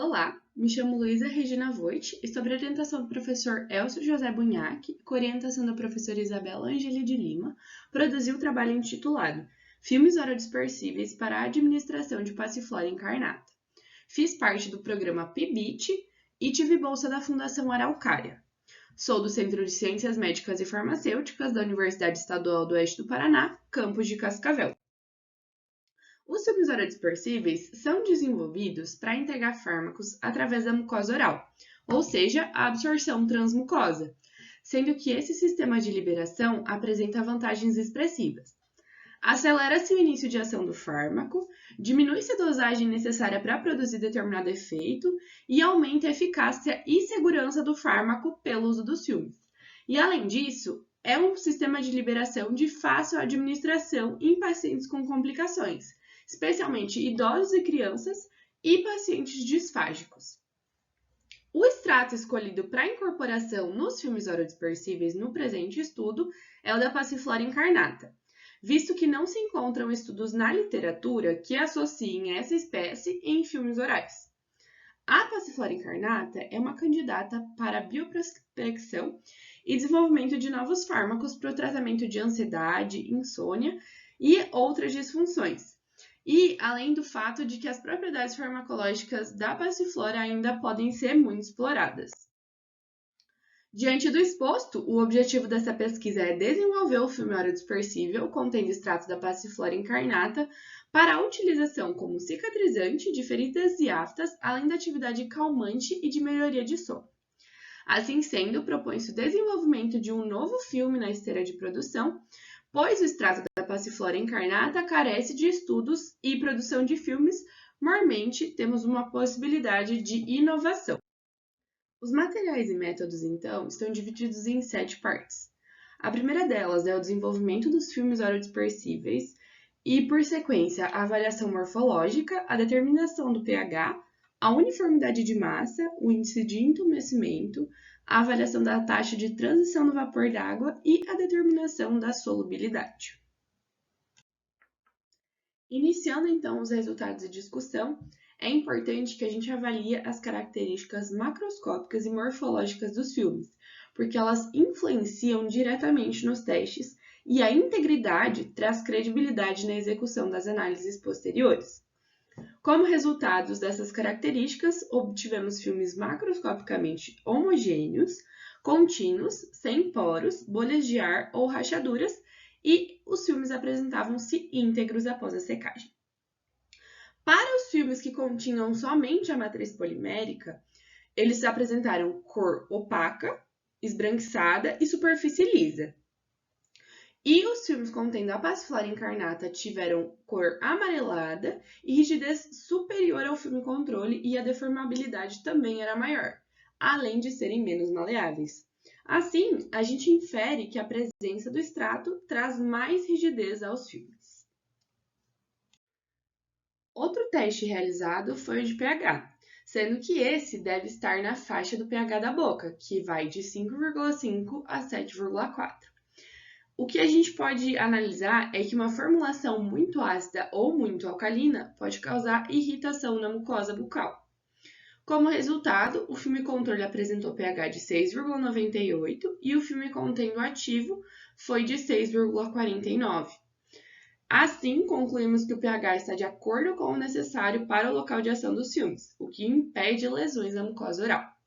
Olá, me chamo Luísa Regina Voit e sob a orientação do professor Elcio José Bunhac, com orientação da professora Isabela Angeli de Lima, produzi o trabalho intitulado Filmes Orodispersíveis para a Administração de Passiflora Incarnata. Fiz parte do programa PIBIT e tive bolsa da Fundação Araucária. Sou do Centro de Ciências Médicas e Farmacêuticas da Universidade Estadual do Oeste do Paraná, campus de Cascavel. Os filmes orodispersíveis são desenvolvidos para entregar fármacos através da mucosa oral, ou seja, a absorção transmucosa, sendo que esse sistema de liberação apresenta vantagens expressivas. Acelera-se o início de ação do fármaco, diminui-se a dosagem necessária para produzir determinado efeito e aumenta a eficácia e segurança do fármaco pelo uso dos filmes. E, além disso, é um sistema de liberação de fácil administração em pacientes com complicações, especialmente idosos e crianças e pacientes disfágicos. O extrato escolhido para incorporação nos filmes orodispersíveis no presente estudo é o da Passiflora incarnata, visto que não se encontram estudos na literatura que associem essa espécie em filmes orais. A Passiflora incarnata é uma candidata para bioprospecção e desenvolvimento de novos fármacos para o tratamento de ansiedade, insônia e outras disfunções. E além do fato de que as propriedades farmacológicas da passiflora ainda podem ser muito exploradas. Diante do exposto, o objetivo dessa pesquisa é desenvolver o filme orodispersível contendo extrato da passiflora incarnata para a utilização como cicatrizante de feridas e aftas, além da atividade calmante e de melhoria de sono. Assim sendo, propõe-se o desenvolvimento de um novo filme na esteira de produção, pois o extrato da passiflora incarnata carece de estudos e produção de filmes, mormente temos uma possibilidade de inovação. Os materiais e métodos, então, estão divididos em 7 partes. A primeira delas é o desenvolvimento dos filmes orodispersíveis e, por sequência, a avaliação morfológica, a determinação do pH, a uniformidade de massa, o índice de entumecimento, a avaliação da taxa de transição do vapor d'água e a determinação da solubilidade. Iniciando então os resultados de discussão, é importante que a gente avalie as características macroscópicas e morfológicas dos filmes, porque elas influenciam diretamente nos testes e a integridade traz credibilidade na execução das análises posteriores. Como resultados dessas características, obtivemos filmes macroscopicamente homogêneos, contínuos, sem poros, bolhas de ar ou rachaduras, e os filmes apresentavam-se íntegros após a secagem. Para os filmes que continham somente a matriz polimérica, eles apresentaram cor opaca, esbranquiçada e superfície lisa. E os filmes contendo a passiflora incarnata tiveram cor amarelada e rigidez superior ao filme controle, e a deformabilidade também era maior, além de serem menos maleáveis. Assim, a gente infere que a presença do extrato traz mais rigidez aos filmes. Outro teste realizado foi o de pH, sendo que esse deve estar na faixa do pH da boca, que vai de 5,5 a 7,4. O que a gente pode analisar é que uma formulação muito ácida ou muito alcalina pode causar irritação na mucosa bucal. Como resultado, o filme controle apresentou pH de 6,98 e o filme contendo ativo foi de 6,49. Assim, concluímos que o pH está de acordo com o necessário para o local de ação dos filmes, o que impede lesões na mucosa oral.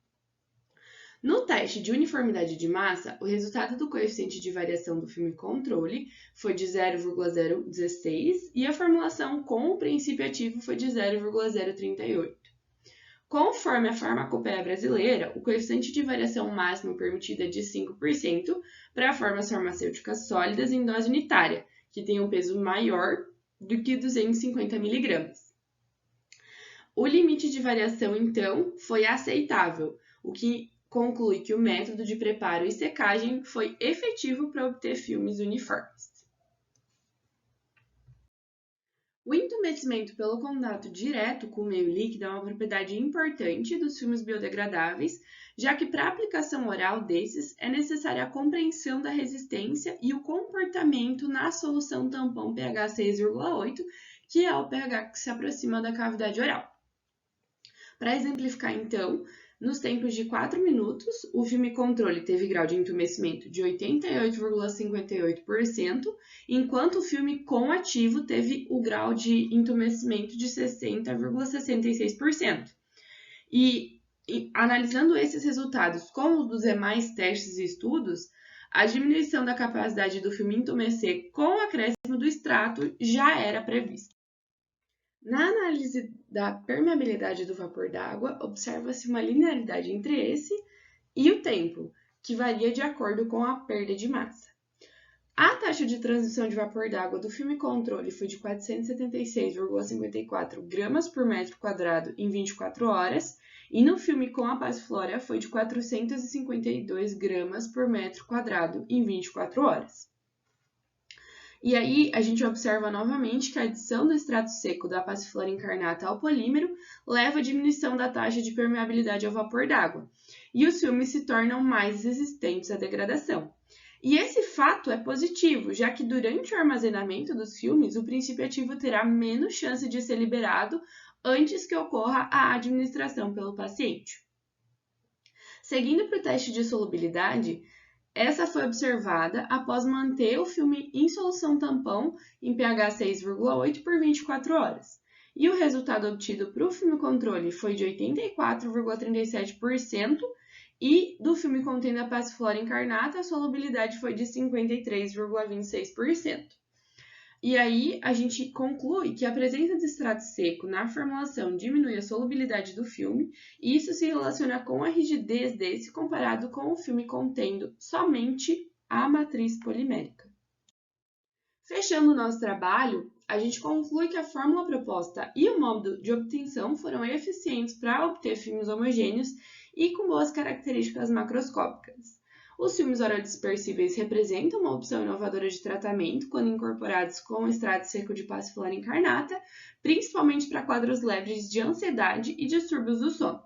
No teste de uniformidade de massa, o resultado do coeficiente de variação do filme controle foi de 0,016 e a formulação com o princípio ativo foi de 0,038. Conforme a farmacopeia brasileira, o coeficiente de variação máximo permitido é de 5% para formas farmacêuticas sólidas em dose unitária, que tem um peso maior do que 250 mg. O limite de variação, então, foi aceitável, o que conclui que o método de preparo e secagem foi efetivo para obter filmes uniformes. O entumecimento pelo contato direto com o meio líquido é uma propriedade importante dos filmes biodegradáveis, já que para a aplicação oral desses é necessária a compreensão da resistência e o comportamento na solução tampão pH 6,8, que é o pH que se aproxima da cavidade oral. Para exemplificar, então, nos tempos de 4 minutos, o filme Controle teve grau de entumecimento de 88,58%, enquanto o filme Com Ativo teve o grau de entumecimento de 60,66%. E analisando esses resultados com os dos demais testes e estudos, a diminuição da capacidade do filme entumecer com o acréscimo do extrato já era prevista. Na análise da permeabilidade do vapor d'água, observa-se uma linearidade entre esse e o tempo, que varia de acordo com a perda de massa. A taxa de transição de vapor d'água do filme controle foi de 476,54 gramas por metro quadrado em 24 horas, e no filme com a passiflora foi de 452 gramas por metro quadrado em 24 horas. E aí, a gente observa novamente que a adição do extrato seco da passiflora incarnata ao polímero leva à diminuição da taxa de permeabilidade ao vapor d'água, e os filmes se tornam mais resistentes à degradação. E esse fato é positivo, já que durante o armazenamento dos filmes, o princípio ativo terá menos chance de ser liberado antes que ocorra a administração pelo paciente. Seguindo para o teste de solubilidade, essa foi observada após manter o filme em solução tampão em pH 6,8 por 24 horas. E o resultado obtido para o filme controle foi de 84,37% e do filme contendo a passiflora incarnata, a solubilidade foi de 53,26%. E aí, a gente conclui que a presença de extrato seco na formulação diminui a solubilidade do filme, e isso se relaciona com a rigidez desse comparado com o filme contendo somente a matriz polimérica. Fechando o nosso trabalho, a gente conclui que a fórmula proposta e o modo de obtenção foram eficientes para obter filmes homogêneos e com boas características macroscópicas. Os filmes orodispersíveis representam uma opção inovadora de tratamento quando incorporados com extrato seco de passiflora incarnata, principalmente para quadros leves de ansiedade e distúrbios do sono.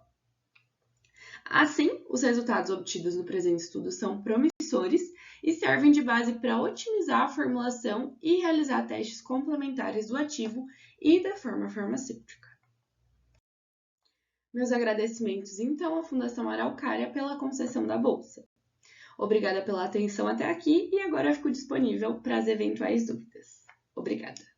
Assim, os resultados obtidos no presente estudo são promissores e servem de base para otimizar a formulação e realizar testes complementares do ativo e da forma farmacêutica. Meus agradecimentos, então, à Fundação Araucária pela concessão da bolsa. Obrigada pela atenção até aqui e agora eu fico disponível para as eventuais dúvidas. Obrigada!